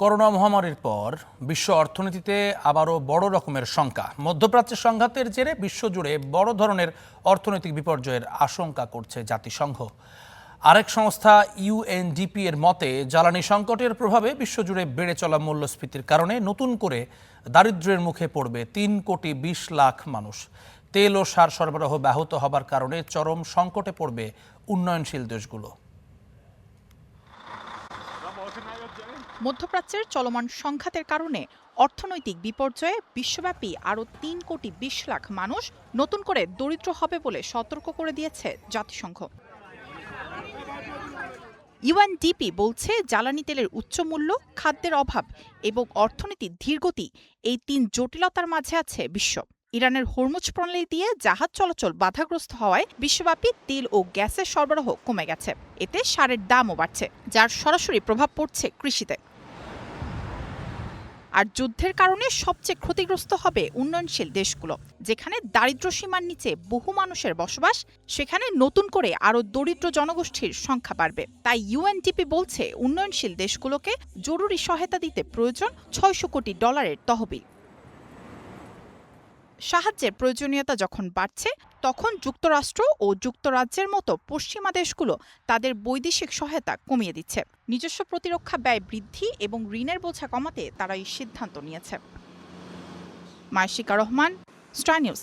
Corona মহামারীর পর বিশ্ব অর্থনীতিতে আবারও বড় রকমের শঙ্কা। মধ্যপ্রাচ্যের সংঘাতের জেরে বিশ্বজুড়ে বড় ধরনের অর্থনৈতিক বিপর্যয়ের আশঙ্কা করছে জাতিসংঘ। আরেক সংস্থা ইউএনডিপি এর মতে জ্বালানি সংকটের প্রভাবে বিশ্বজুড়ে বেড়ে চলা মূল্যস্ফীতির কারণে নতুন করে দারিদ্র্যের মুখে পড়বে 3,20,00,000 মানুষ। তেল ও সার সরবরাহ ব্যাহত হবার কারণে চরম সংকটে পড়বে উন্নয়নশীল দেশগুলো। মধ্যপ্রাচ্যের চলমান সংঘাতের কারণে অর্থনৈতিক বিপর্যয়ে বিশ্বব্যাপী আরও 3,20,00,000 মানুষ নতুন করে দরিদ্র হবে বলে সতর্ক করে দিয়েছে জাতিসংঘ। ইউএনডিপি বলছে জ্বালানি তেলের উচ্চ মূল্য, খাদ্যের অভাব এবং অর্থনীতির ধীরগতি এই তিন জটিলতার মাঝে আছে বিশ্ব। ইরানের হরমুজ প্রণালী দিয়ে জাহাজ চলাচল বাধাগ্রস্ত হওয়ায় বিশ্বব্যাপী তেল ও গ্যাসের সরবরাহ কমে গেছে। এতে সারের দামও বাড়ছে, যার সরাসরি প্রভাব পড়ছে কৃষিতে। আর যুদ্ধের কারণে সবচেয়ে ক্ষতিগ্রস্ত হবে উন্নয়নশীল দেশগুলো, যেখানে দারিদ্র্য সীমার নিচে বহু মানুষের বসবাস। সেখানে নতুন করে আরও দরিদ্র জনগোষ্ঠীর সংখ্যা বাড়বে। তাই ইউএনডিপি বলছে উন্নয়নশীল দেশগুলোকে জরুরি সহায়তা দিতে প্রয়োজন $600 কোটি তহবিল। সাহায্যের প্রয়োজনীয়তা যখন বাড়ছে, তখন যুক্তরাষ্ট্র ও যুক্তরাজ্যের মতো পশ্চিমা দেশগুলো তাদের বৈদেশিক সহায়তা কমিয়ে দিচ্ছে। নিজস্ব প্রতিরক্ষা ব্যয় বৃদ্ধি এবং ঋণের বোঝা কমাতে তারা এই সিদ্ধান্ত নিয়েছে। মাইশিকা রহমান, স্টার নিউজ।